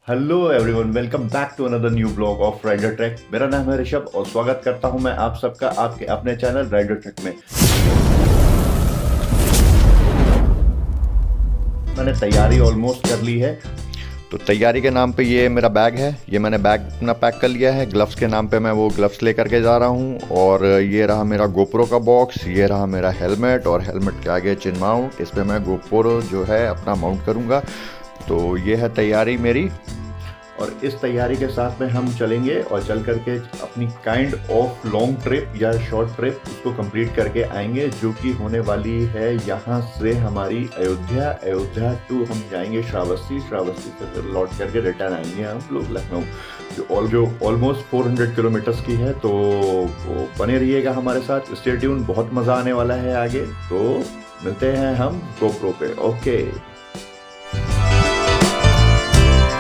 Hello everyone, welcome back to another new blog of Rider Track. मेरा नाम है ऋषभ और स्वागत करता हूं मैं आप सबका आपके अपने चैनल राइडर ट्रैक में। मैंने तैयारी ऑलमोस्ट कर ली है। तो तैयारी के नाम पे ये मेरा बैग है, ये मैंने बैग अपना पैक कर लिया है। ग्लव्स के नाम पे मैं वो ग्लव्स लेकर के जा रहा हूँ। और ये रहा मेरा गोप्रो का बॉक्स, ये रहा मेरा हेलमेट और हेलमेट के आगे चिन माउंट। इस पर मैं गोप्रो जो है अपना माउंट करूँगा। तो ये है तैयारी मेरी। और इस तैयारी के साथ में हम चलेंगे और चल करके अपनी काइंड ऑफ लॉन्ग ट्रिप या शॉर्ट ट्रिप उसको कंप्लीट करके आएंगे, जो कि होने वाली है यहाँ से हमारी अयोध्या टू हम जाएंगे श्रावस्ती से फिर लौट करके रिटर्न आएंगे हम लोग लखनऊ, जो ऑलमोस्ट 400 किलोमीटर्स की है। तो वो बने रहिएगा हमारे साथ, स्टे ट्यून, बहुत मज़ा आने वाला है आगे। तो मिलते हैं हम गोप्रो पे। ओके,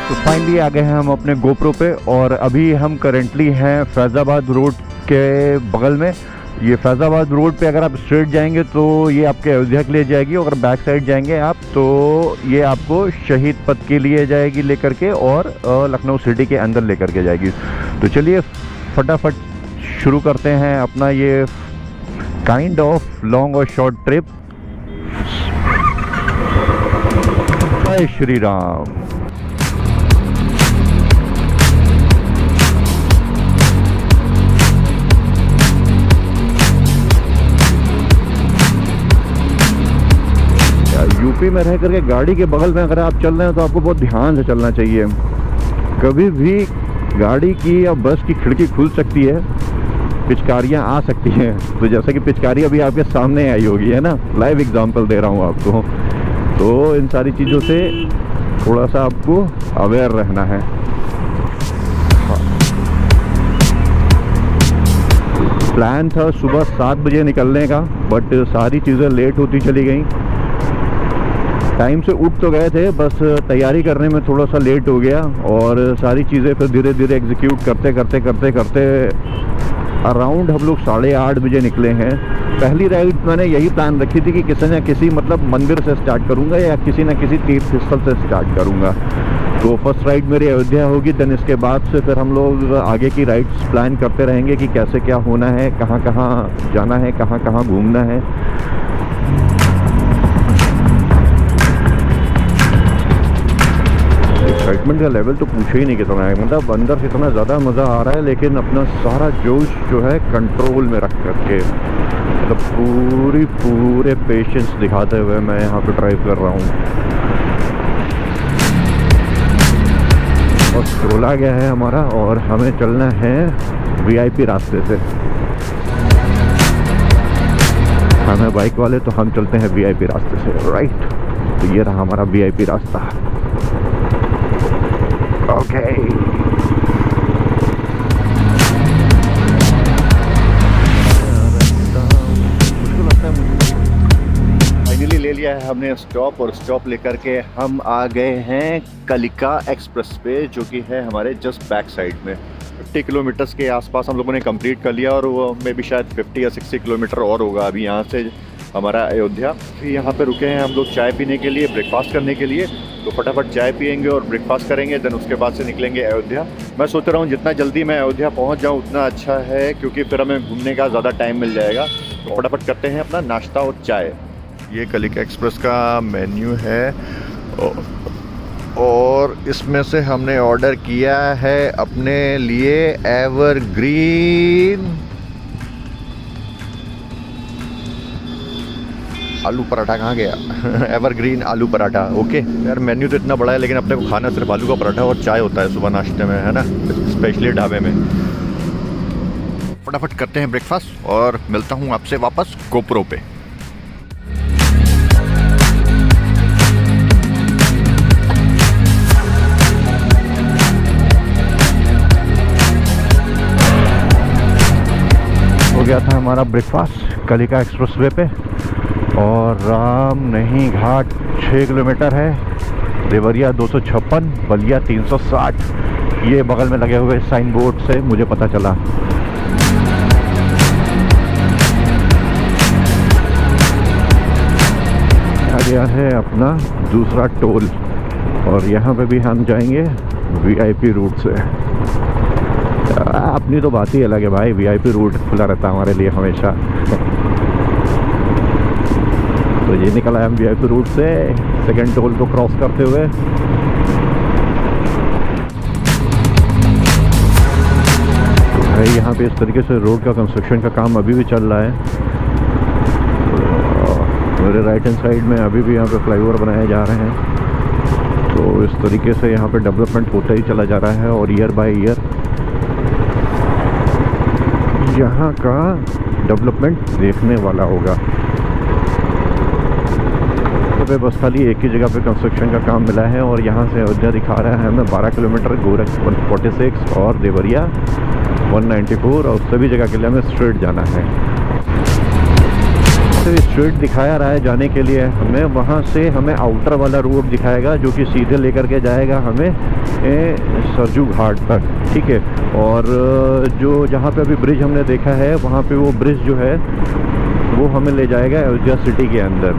तो फाइनली आ गए हैं हम अपने गोप्रो पे और अभी हम करेंटली हैं फैज़ाबाद रोड के बगल में। ये फैज़ाबाद रोड पे अगर आप स्ट्रेट जाएंगे तो ये आपके अयोध्या के लिए जाएगी, और अगर बैक साइड जाएंगे आप तो ये आपको शहीद पथ के लिए जाएगी लेकर के, और लखनऊ सिटी के अंदर लेकर के जाएगी। तो चलिए फटाफट शुरू करते हैं अपना ये काइंड ऑफ लॉन्ग और शॉर्ट ट्रिप। जय श्री राम। यूपी में रह करके गाड़ी के बगल में अगर आप चल रहे हैं तो आपको बहुत ध्यान से चलना चाहिए। कभी भी गाड़ी की या बस की खिड़की खुल सकती है, पिचकारियां आ सकती हैं। तो जैसे कि पिचकारी अभी आपके सामने आई होगी, है ना, लाइव एग्जांपल दे रहा हूं आपको। तो इन सारी चीज़ों से थोड़ा सा आपको अवेयर रहना है। प्लान था सुबह 7 बजे निकलने का, बट सारी चीज़ें लेट होती चली गई। टाइम से उठ तो गए थे, बस तैयारी करने में थोड़ा सा लेट हो गया, और सारी चीज़ें फिर धीरे धीरे एग्जीक्यूट करते अराउंड हम लोग 8:30 बजे निकले हैं। पहली राइड मैंने यही प्लान रखी थी कि किसी न किसी मंदिर से स्टार्ट करूंगा या किसी न किसी तीर्थ स्थल से स्टार्ट करूंगा। तो फर्स्ट राइड मेरी अयोध्या होगी, देन इसके बाद से फिर हम लोग आगे की राइड्स प्लान करते रहेंगे कि कैसे क्या होना है, कहाँ कहाँ जाना है, कहाँ कहाँ घूमना है। एक्साइटमेंट का लेवल तो पूछे ही नहीं कितना है, मतलब अंदर से इतना ज़्यादा मज़ा आ रहा है, लेकिन अपना सारा जोश जो है कंट्रोल में रख करके, मतलब पूरे पेशेंस दिखाते हुए मैं यहाँ पे ड्राइव कर रहा हूँ। और टोला गया है हमारा और हमें चलना है वीआईपी रास्ते से। हम है बाइक वाले तो हम चलते हैं वीआईपी रास्ते से, राइट। तो ये रहा हमारा वीआईपी रास्ता। ओके, फाइनली ले लिया है हमने स्टॉप, और स्टॉप लेकर के हम आ गए हैं कलिका एक्सप्रेस पे, जो कि है हमारे जस्ट बैक साइड में। 50 किलोमीटर्स के आसपास हम लोगों ने कंप्लीट कर लिया, और वो में भी शायद 50 या 60 किलोमीटर और होगा अभी यहाँ से हमारा अयोध्या। फिर यहाँ पे रुके हैं हम लोग चाय पीने के लिए, ब्रेकफास्ट करने के लिए। तो फटाफट चाय पियेंगे और ब्रेकफास्ट करेंगे, देन उसके बाद से निकलेंगे अयोध्या। मैं सोच रहा हूँ जितना जल्दी मैं अयोध्या पहुँच जाऊँ उतना अच्छा है, क्योंकि फिर हमें घूमने का ज़्यादा टाइम मिल जाएगा। तो फटाफट करते हैं अपना नाश्ता और चाय। ये कलिका एक्सप्रेस का मेन्यू है, और इसमें से हमने ऑर्डर किया है अपने लिए एवरग्रीन आलू पराठा। कहाँ गया एवरग्रीन आलू पराठा। ओके यार, मेन्यू तो इतना बड़ा है, लेकिन अपने को खाना सिर्फ आलू का पराठा और चाय होता है सुबह नाश्ते में, है ना, स्पेशली ढाबे में। फटाफट करते हैं ब्रेकफास्ट और मिलता हूँ आपसे वापस गोप्रो पे। हो गया था हमारा ब्रेकफास्ट कलिका एक्सप्रेसवे पे, और राम नहीं घाट 6 किलोमीटर है, देवरिया 256, बलिया 360। ये बगल में लगे हुए साइन बोर्ड से मुझे पता चला। आ गया है अपना दूसरा टोल, और यहाँ पे भी हम जाएंगे VIP रूट से। अपनी तो बात ही अलग है भाई, VIP रूट खुला रहता है हमारे लिए हमेशा। तो ये निकला है हम VIP रूट से सेकंड टोल को क्रॉस करते हुए। भाई यहाँ पे इस तरीके से रोड का कंस्ट्रक्शन का काम अभी भी चल रहा है। मेरे राइट हैंड साइड में अभी भी यहाँ पे फ्लाईओवर बनाए जा रहे हैं। तो इस तरीके से यहाँ पे डेवलपमेंट होता ही चला जा रहा है और ईयर बाय ईयर यहाँ का डेवलपमेंट देखने वाला होगा। तो बस खाली एक ही जगह पे कंस्ट्रक्शन का काम मिला है और यहाँ से अयोध्या दिखा रहा है हमें 12 किलोमीटर, गोरख 146 और देवरिया 194, और सभी जगह के लिए हमें स्ट्रेट जाना है। तो स्ट्रेट दिखाया रहा है जाने के लिए हमें, वहाँ से हमें आउटर वाला रोड दिखाएगा जो कि सीधे लेकर के जाएगा हमें सरजू घाट तक, ठीक है। और जो जहाँ पे अभी ब्रिज हमने देखा है वहाँ पे वो ब्रिज जो है वो हमें ले जाएगा अयोध्या सिटी के अंदर।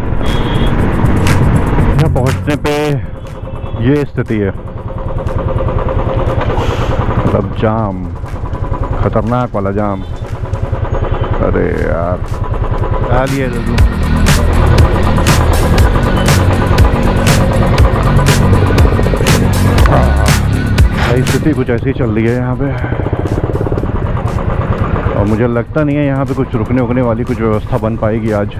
यहाँ पहुँचने पे ये स्थिति है, मतलब जाम, खतरनाक वाला जाम। अरे यार लिए स्थिति कुछ ऐसी चल रही है यहाँ पे, और मुझे लगता नहीं है यहाँ पे कुछ रुकने उकने वाली कुछ व्यवस्था बन पाएगी आज।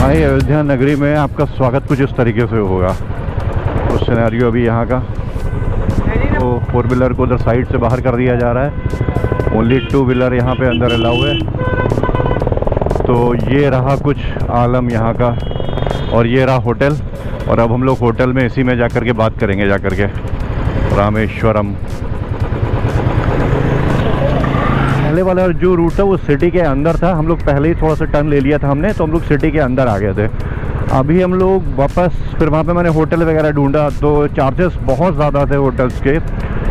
भाई अयोध्या नगरी में आपका स्वागत कुछ इस तरीके से होगा। तो सिनेरियो अभी यहाँ का, तो 4 व्हीलर को उधर साइड से बाहर कर दिया जा रहा है, ओनली 2 व्हीलर यहाँ पे अंदर अलाउ है। तो ये रहा कुछ आलम यहाँ का, और ये रहा होटल। और अब हम लोग होटल में इसी में जाकर के बात करेंगे, जाकर के रामेश्वरम। पहले वाला जो रूट था वो सिटी के अंदर था, हम लोग पहले ही थोड़ा सा टर्न ले लिया था हमने, तो हम लोग सिटी के अंदर आ गए थे। अभी हम लोग वापस फिर वहाँ पे मैंने होटल वगैरह ढूंढा तो चार्जेस बहुत ज़्यादा थे होटल्स के।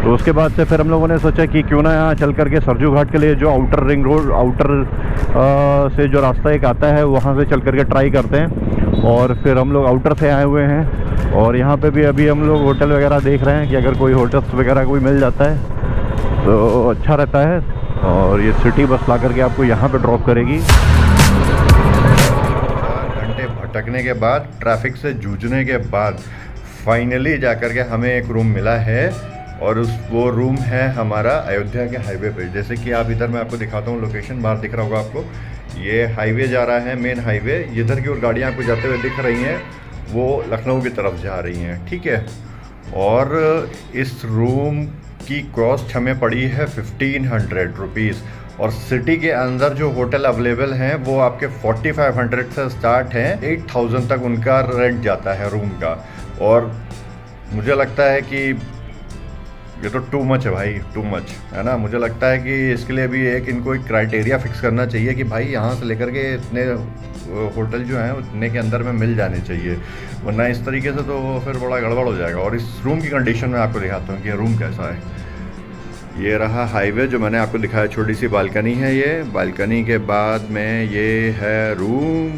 तो उसके बाद से फिर हम लोगों ने सोचा कि क्यों ना यहाँ चल करके सरजू घाट के लिए जो आउटर रिंग रोड, आउटर से जो रास्ता एक आता है वहाँ से चल करके ट्राई करते हैं। और फिर हम लोग आउटर से आए हुए हैं और यहाँ पे भी अभी हम लोग होटल वगैरह देख रहे हैं कि अगर कोई होटल्स वगैरह कोई मिल जाता है तो अच्छा रहता है। और ये सिटी बस ला करके आपको यहाँ पे ड्रॉप करेगी। घंटे भटकने के बाद, ट्रैफिक से जूझने के बाद फाइनली जाकर के हमें एक रूम मिला है, और वो रूम है हमारा अयोध्या के हाईवे पे। जैसे कि आप इधर मैं आपको दिखाता हूँ, लोकेशन बाहर दिख रहा होगा आपको, ये हाईवे जा रहा है, मेन हाईवे। इधर की ओर गाड़ियाँ आपको जाते हुए दिख रही हैं, वो लखनऊ की तरफ जा रही हैं, ठीक है। और इस रूम की कॉस्ट हमें पड़ी है 1500 रुपीज़, और सिटी के अंदर जो होटल अवेलेबल हैं वो आपके 4500 से स्टार्ट हैं, 8000 तक उनका रेंट जाता है रूम का। और मुझे लगता है कि ये तो टू मच है भाई, टू मच है ना। मुझे लगता है कि इसके लिए भी एक इनको एक क्राइटेरिया फिक्स करना चाहिए कि भाई यहाँ से लेकर के इतने होटल जो हैं उतने के अंदर में मिल जाने चाहिए, वरना इस तरीके से तो फिर बड़ा गड़बड़ हो जाएगा। और इस रूम की कंडीशन में आपको दिखाता हूँ कि रूम कैसा है। ये रहा हाईवे जो मैंने आपको दिखाया, छोटी सी बालकनी है ये। बालकनी के बाद में ये है रूम,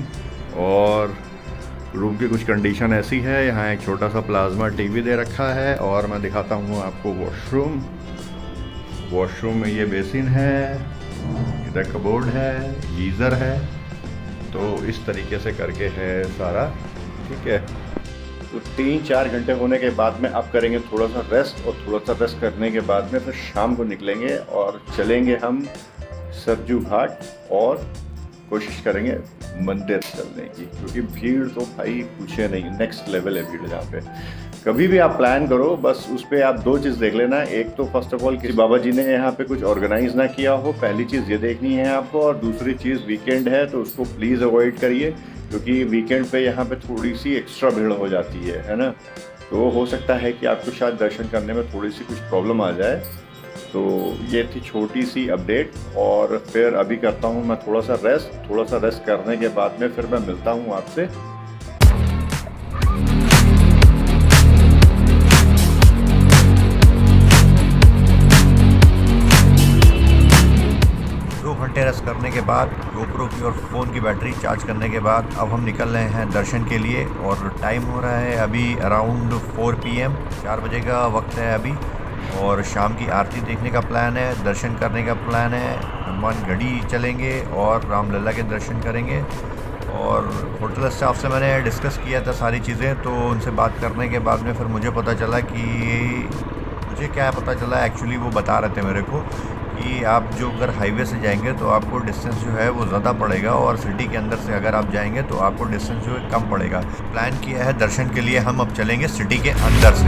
और रूम की कुछ कंडीशन ऐसी है, यहाँ एक छोटा सा प्लाज्मा टीवी दे रखा है। और मैं दिखाता हूँ आपको वॉशरूम। वॉशरूम में ये बेसिन है, इधर कबोर्ड है, गीज़र है। तो इस तरीके से करके है सारा, ठीक है। तो 3-4 घंटे होने के बाद में अब करेंगे थोड़ा सा रेस्ट, और थोड़ा सा रेस्ट करने के बाद में फिर शाम को निकलेंगे और चलेंगे हम सरजू घाट, और कोशिश करेंगे मंदिर चलने की, क्योंकि भीड़ तो भाई पूछे नहीं, नेक्स्ट लेवल है भीड़ यहाँ पे। कभी भी आप प्लान करो, बस उस पर आप 2 चीज़ देख लेना। एक तो फर्स्ट ऑफ ऑल कि बाबा जी ने यहाँ पे कुछ ऑर्गेनाइज ना किया हो, पहली चीज़ ये देखनी है आपको। और दूसरी चीज़ वीकेंड है तो उसको प्लीज़ अवॉइड करिए, क्योंकि वीकेंड पे यहाँ पे थोड़ी सी एक्स्ट्रा भीड़ हो जाती है ना। तो हो सकता है कि आपको शायद दर्शन करने में थोड़ी सी कुछ प्रॉब्लम आ जाए। तो ये थी छोटी सी अपडेट, और फिर अभी करता हूँ मैं थोड़ा सा रेस्ट करने के बाद में फिर मैं मिलता हूँ आपसे। 2 घंटे धनतेरस करने के बाद GoPro की और फ़ोन की बैटरी चार्ज करने के बाद अब हम निकल रहे हैं दर्शन के लिए। और टाइम हो रहा है अभी अराउंड 4 PM, 4 बजे का वक्त है अभी। और शाम की आरती देखने का प्लान है, दर्शन करने का प्लान है। हनुमान गढ़ी चलेंगे और रामलला के दर्शन करेंगे। और होटल स्टाफ से मैंने डिस्कस किया था सारी चीज़ें, तो उनसे बात करने के बाद में फिर मुझे पता चला कि मुझे क्या पता चला एक्चुअली वो बता रहे थे मेरे को कि आप जो अगर हाईवे से जाएंगे तो आपको डिस्टेंस जो है वो ज़्यादा पड़ेगा, और सिटी के अंदर से अगर आप जाएंगे तो आपको डिस्टेंस जो है कम पड़ेगा। प्लान किया है दर्शन के लिए हम अब चलेंगे सिटी के अंदर से।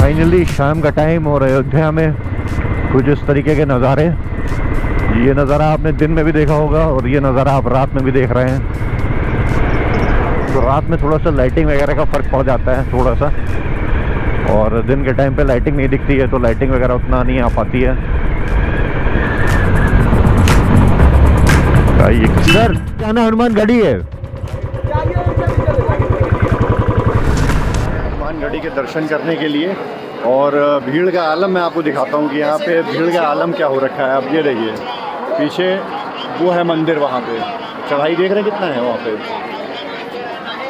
फाइनली शाम का टाइम और अयोध्या में कुछ इस तरीके के नज़ारे। ये नज़ारा आपने दिन में भी देखा होगा और ये नज़ारा आप रात में भी देख रहे हैं। तो रात में थोड़ा सा लाइटिंग वगैरह का फ़र्क पड़ जाता है थोड़ा सा, और दिन के टाइम पे लाइटिंग नहीं दिखती है तो लाइटिंग वगैरह उतना नहीं आ पाती है। सर क्या ना हनुमान गढ़ी है? हनुमान गढ़ी के दर्शन करने के लिए, और भीड़ का आलम मैं आपको दिखाता हूँ कि यहाँ पे भीड़ का आलम क्या हो रखा है। आप ये देखिए पीछे वो है मंदिर, वहाँ पे चढ़ाई देख रहे हैं कितना है वहाँ पे।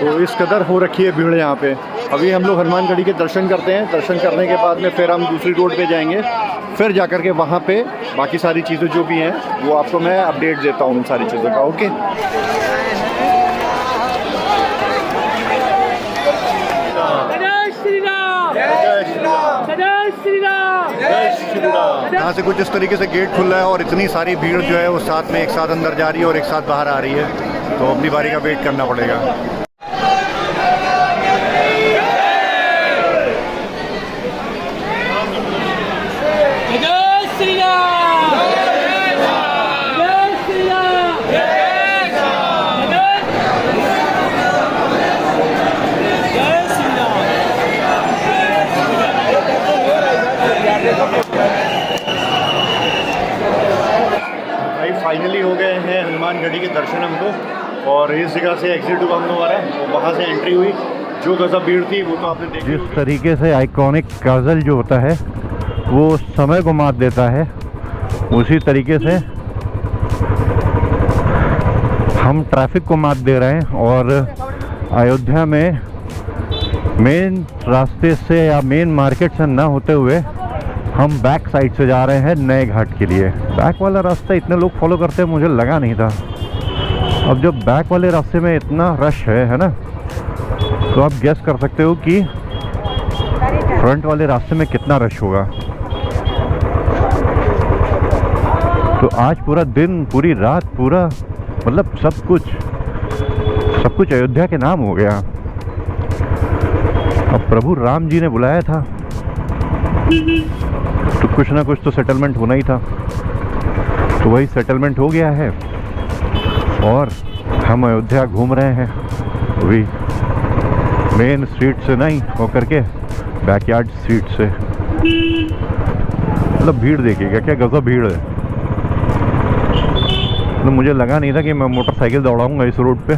तो इस कदर हो रखी है भीड़ यहाँ पे। अभी हम लोग हनुमान गढ़ी के दर्शन करते हैं, दर्शन करने के बाद में फिर हम दूसरी रोड पे जाएंगे, फिर जा कर के वहाँ पे बाकी सारी चीज़ें जो भी हैं वो आपको मैं अपडेट देता हूँ उन सारी चीज़ों का। ओके, यहाँ से कुछ इस तरीके से गेट खुल रहा है और इतनी सारी भीड़ जो है वो साथ में एक साथ अंदर जा रही है और एक साथ बाहर आ रही है, तो अपनी बारी का वेट करना पड़ेगा। फाइनली हो गए हैं हनुमान गढ़ी के दर्शन हमको, और इस जगह से एग्जिट हुआ हम हमारा, वहाँ से एंट्री हुई। जो गजब भीड़ थी वो तो आपने देखी। जिस तरीके से आइकॉनिक काजल जो होता है वो समय को मात देता है, उसी तरीके से हम ट्रैफिक को मात दे रहे हैं। और अयोध्या में मेन रास्ते से या मेन मार्केट से ना होते हुए हम बैक साइड से जा रहे हैं नए घाट के लिए। बैक वाला रास्ता इतने लोग फॉलो करते हैं मुझे लगा नहीं था। अब जब बैक वाले रास्ते में इतना रश है ना, तो आप गेस कर सकते हो कि फ्रंट वाले रास्ते में कितना रश होगा। तो आज पूरा दिन, पूरी रात, पूरा मतलब सब कुछ अयोध्या के नाम हो गया। अब प्रभु राम जी ने बुलाया था तो कुछ ना कुछ तो सेटलमेंट होना ही था, तो वही सेटलमेंट हो गया है और हम अयोध्या घूम रहे हैं अभी मेन स्ट्रीट से नहीं होकर के बैकयार्ड स्ट्रीट से। मतलब भीड़ देखिएगा क्या गजब भीड़ है। मतलब मुझे लगा नहीं था कि मैं मोटरसाइकिल दौड़ाऊंगा इस रोड पे,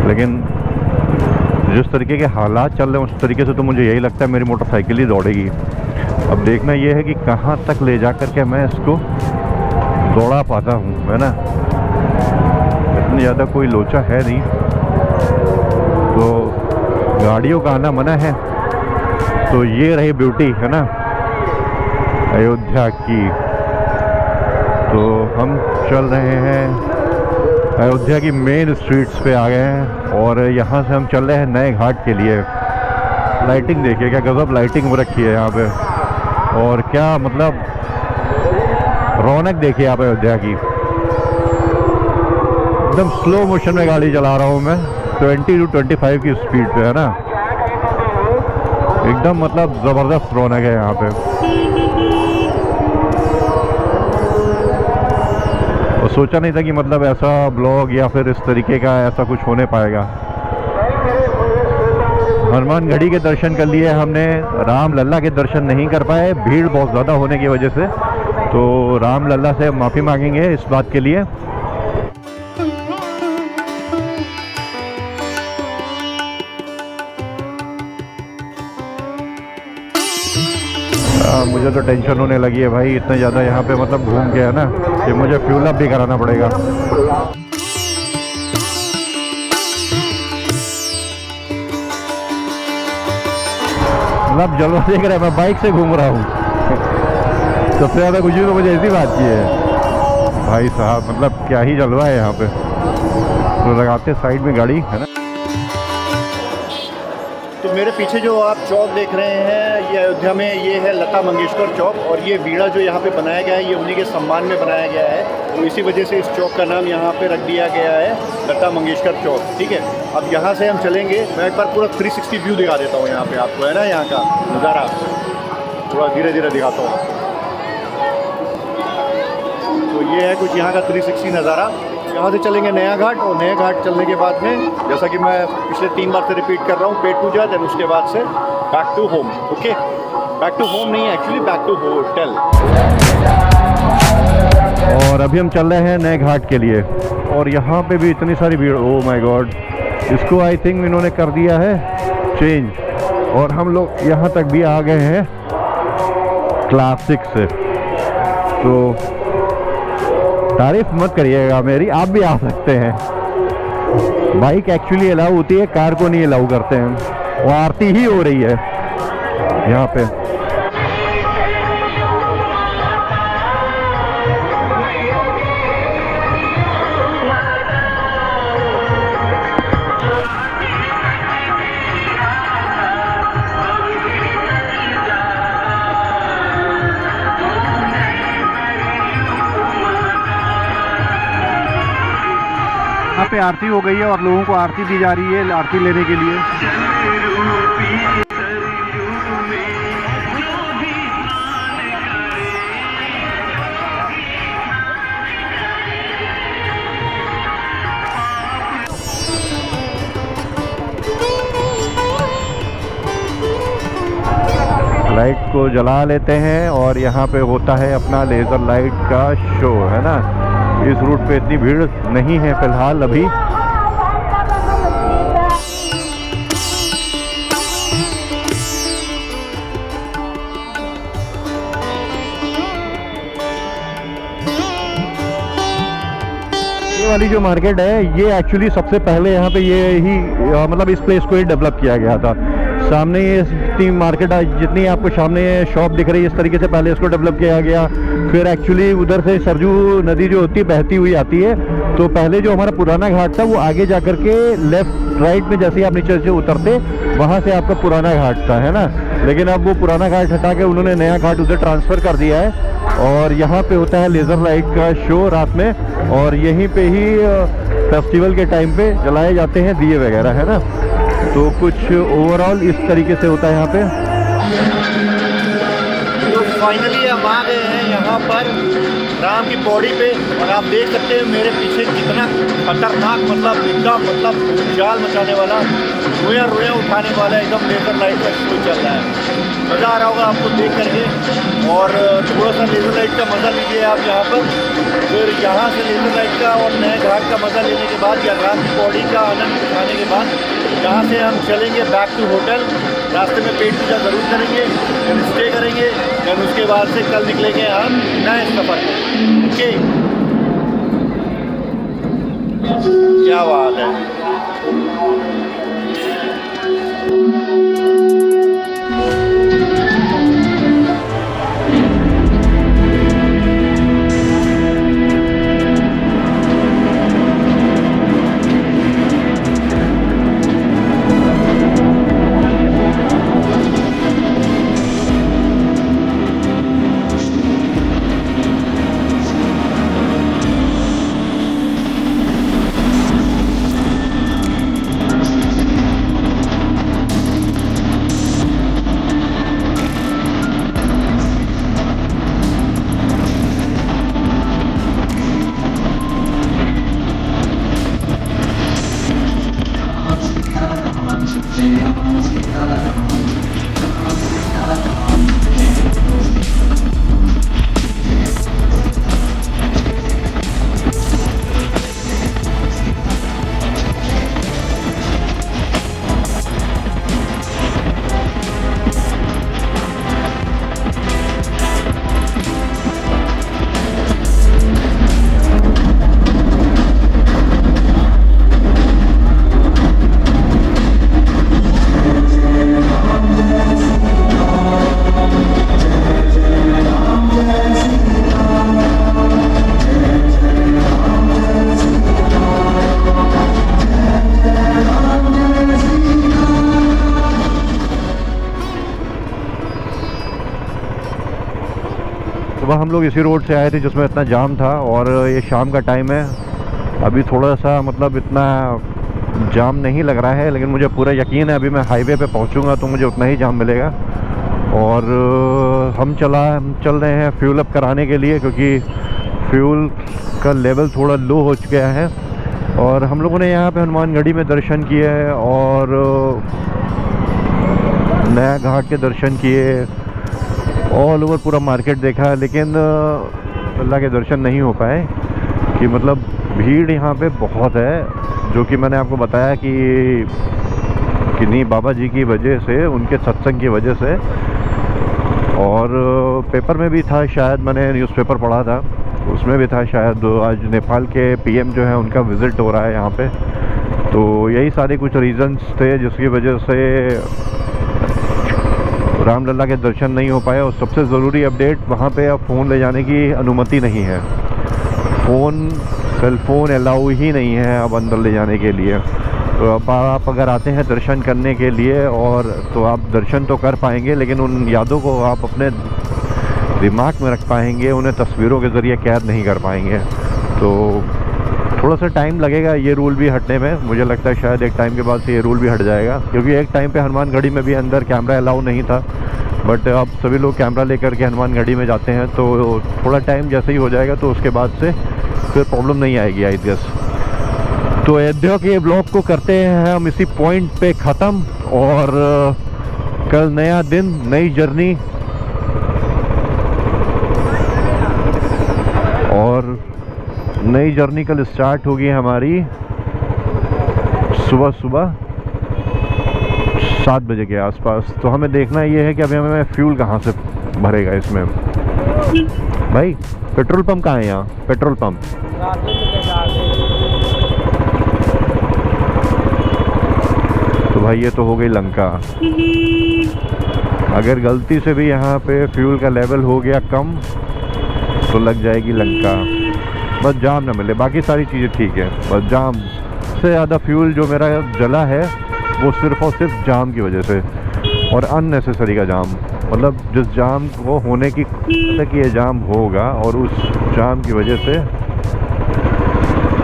लेकिन जिस तरीके के हालात चल रहे हैं उस तरीके से तो मुझे यही लगता है मेरी मोटरसाइकिल ही दौड़ेगी। अब देखना ये है कि कहाँ तक ले जा कर के मैं इसको दौड़ा पाता हूँ, है ना। इतनी ज़्यादा कोई लोचा है नहीं, तो गाड़ियों का आना मना है। तो ये रही ब्यूटी, है ना, अयोध्या की। तो हम चल रहे हैं अयोध्या की मेन स्ट्रीट्स पे आ गए हैं और यहाँ से हम चल रहे हैं नए घाट के लिए। लाइटिंग देखिए क्या गजब लाइटिंग हो रखी है यहाँ पे, और क्या मतलब रौनक देखिए आप अयोध्या की। एकदम स्लो मोशन में गाड़ी चला रहा हूँ मैं, 20 to 25 की स्पीड पे, है ना। एकदम मतलब ज़बरदस्त रौनक है यहाँ पे। और सोचा नहीं था कि मतलब ऐसा ब्लॉग या फिर इस तरीके का ऐसा कुछ होने पाएगा। हनुमान गढ़ी के दर्शन कर लिए हमने, राम लल्ला के दर्शन नहीं कर पाए भीड़ बहुत ज़्यादा होने की वजह से, तो राम लल्ला से माफ़ी मांगेंगे इस बात के लिए। मुझे तो टेंशन होने लगी है भाई, इतना ज़्यादा यहाँ पे मतलब घूम के है ना कि मुझे फ्यूल अप भी कराना पड़ेगा। मतलब जलवा देख रहे हैं, मैं बाइक से घूम रहा हूँ। सबसे ज़्यादा खुशी तो मुझे ऐसी बात की है भाई साहब, मतलब क्या ही जलवा है यहाँ पे। तो लगाते साइड में गाड़ी है ना। तो मेरे पीछे जो आप चौक देख रहे हैं, ये अयोध्या में ये है लता मंगेशकर चौक, और ये वीणा जो यहाँ पे बनाया गया है ये उन्हीं के सम्मान में बनाया गया है, तो इसी वजह से इस चौक का नाम यहाँ पे रख दिया गया है लता मंगेशकर चौक। ठीक है, अब यहाँ से हम चलेंगे, मैं एक बार पूरा 360 व्यू दिखा देता हूँ यहाँ पे आपको, है ना, यहाँ का नज़ारा थोड़ा धीरे धीरे दिखाता हूँ। तो ये है कुछ यहाँ का 360 नज़ारा। यहाँ से चलेंगे नया घाट, और नया घाट चलने के बाद में, जैसा कि मैं पिछले 3 बार से रिपीट कर रहा हूँ, पेट पूजा, देन उसके बाद से back to home. Okay, back to home नहीं है एक्चुअली, बैक टू होटल। और अभी हम चल रहे हैं नए घाट के लिए, और यहाँ पे भी इतनी सारी भीड़, ओह माय गॉड। इसको आई थिंक इन्होंने कर दिया है चेंज, और हम लोग यहाँ तक भी आ गए हैं क्लासिक से। तो तारीफ मत करिएगा मेरी, आप भी आ सकते हैं। बाइक एक्चुअली अलाउ होती है, कार को नहीं अलाउ करते हैं। वो आरती ही हो रही है यहाँ पे। यहाँ पे आरती हो गई है और लोगों को आरती दी जा रही है आरती लेने के लिए। लाइट को जला लेते हैं, और यहाँ पे होता है अपना लेज़र लाइट का शो, है ना। इस रूट पे इतनी भीड़ नहीं है फिलहाल अभी। ये वाली जो मार्केट है ये एक्चुअली सबसे पहले यहाँ पे ये ही मतलब इस प्लेस को ही डेवलप किया गया था। सामने ये इतनी मार्केट जितनी आपको सामने शॉप दिख रही है, इस तरीके से पहले इसको डेवलप किया गया। फिर एक्चुअली उधर से सरजू नदी जो होती है बहती हुई आती है, तो पहले जो हमारा पुराना घाट था वो आगे जाकर के लेफ्ट राइट में जैसे आप नीचे से उतरते वहाँ से आपका पुराना घाट था, है ना। लेकिन अब वो पुराना घाट हटा के उन्होंने नया घाट उधर ट्रांसफ़र कर दिया है, और यहाँ पे होता है लेज़र लाइट का शो रात में, और यहीं पे ही फेस्टिवल के टाइम पे जलाए जाते हैं दिए वगैरह, है ना। तो कुछ ओवरऑल इस तरीके से होता है यहाँ पे। तो फाइनली हम आ गए हैं यहाँ पर राम की पौड़ी पे, और आप देख सकते हैं मेरे पीछे कितना खतरनाक, मतलब एकदम मतलब जाल मचाने वाला, रोया उठाने वाला एकदम लेज़र लाइट का शो चल रहा है। मज़ा आ रहा होगा आपको देख करके, और थोड़ा सा लेज़र लाइट का मज़ा लीजिए आप यहाँ पर। फिर यहाँ से लेज़र लाइट का और नए घाट का मज़ा लेने के बाद, या राम की पौड़ी का आनंद उठाने के बाद, यहाँ से हम चलेंगे बैक टू होटल। रास्ते में पेट पूजा ज़रूर करेंगे, फिर स्टे करेंगे, फिर उसके बाद से कल निकलेंगे हम नए सफ़र में। ओके, क्या बात है। हम लोग इसी रोड से आए थे जिसमें इतना जाम था, और ये शाम का टाइम है। अभी थोड़ा सा मतलब इतना जाम नहीं लग रहा है, लेकिन मुझे पूरा यकीन है अभी मैं हाईवे पे पहुंचूंगा तो मुझे उतना ही जाम मिलेगा। और हम चल रहे हैं फ्यूल अप कराने के लिए, क्योंकि फ्यूल का लेवल थोड़ा लो हो चुका है। और हम लोगों ने यहाँ पे हनुमानगढ़ी में दर्शन किए और नया घाट के दर्शन किए, ऑल ओवर पूरा मार्केट देखा, लेकिन अल्लाह के दर्शन नहीं हो पाए कि मतलब भीड़ यहाँ पे बहुत है, जो कि मैंने आपको बताया कि किन्हीं बाबा जी की वजह से, उनके सत्संग की वजह से। और पेपर में भी था शायद, मैंने न्यूज़पेपर पढ़ा था, उसमें भी था शायद आज नेपाल के पीएम जो है उनका विज़िट हो रहा है यहाँ पे। तो यही सारे कुछ रीज़न्स थे जिसकी वजह से रामलला के दर्शन नहीं हो पाए। और सबसे ज़रूरी अपडेट, वहाँ पे अब फ़ोन ले जाने की अनुमति नहीं है। सेल फ़ोन अलाउ ही नहीं है अब अंदर ले जाने के लिए। तो अब आप अगर आते हैं दर्शन करने के लिए, और तो आप दर्शन तो कर पाएंगे, लेकिन उन यादों को आप अपने दिमाग में रख पाएंगे, उन्हें तस्वीरों के ज़रिए कैद नहीं कर पाएंगे। तो थोड़ा सा टाइम लगेगा ये रूल भी हटने में। मुझे लगता है शायद एक टाइम के बाद से ये रूल भी हट जाएगा, क्योंकि एक टाइम पे हनुमानगढ़ी में भी अंदर कैमरा अलाउ नहीं था, बट अब सभी लोग कैमरा लेकर के हनुमानगढ़ी में जाते हैं। तो थोड़ा टाइम जैसे ही हो जाएगा तो उसके बाद से फिर प्रॉब्लम नहीं आएगी आई गेस। तो अयोध्या के ब्लॉग को करते हैं हम इसी पॉइंट पे ख़त्म, और कल नया दिन, नई जर्नी, और नई जर्नी कल स्टार्ट होगी हमारी सुबह 7 बजे के आसपास। तो हमें देखना ये है कि अभी हमें फ्यूल कहाँ से भरेगा इसमें। भाई पेट्रोल पंप कहाँ है यहाँ? पेट्रोल पंप तो भाई ये तो हो गई लंका। अगर गलती से भी यहाँ पे फ्यूल का लेवल हो गया कम तो लग जाएगी लंका। बस जाम ना मिले, बाकी सारी चीज़ें ठीक है, बस जाम से ज़्यादा फ्यूल जो मेरा जला है वो सिर्फ़ और सिर्फ जाम की वजह से, और अननेसेसरी का जाम। मतलब जिस जाम को होने की कि ये जाम होगा, और उस जाम की वजह से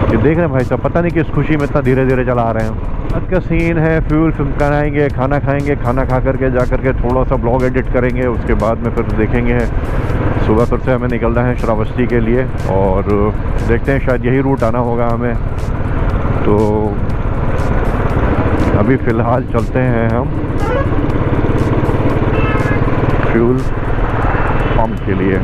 ये देख रहे हैं भाई साहब, पता नहीं किस खुशी में इतना धीरे धीरे चला रहे हैं। आज का सीन है फ्यूल कराएंगे, खाना खाएंगे, खाना खा करके जा करके थोड़ा सा ब्लॉग एडिट करेंगे, उसके बाद में फिर देखेंगे। सुबह फिर से हमें निकलना है श्रावस्ती के लिए, और देखते हैं शायद यही रूट आना होगा हमें। तो अभी फ़िलहाल चलते हैं हम फ्यूल पंप के लिए।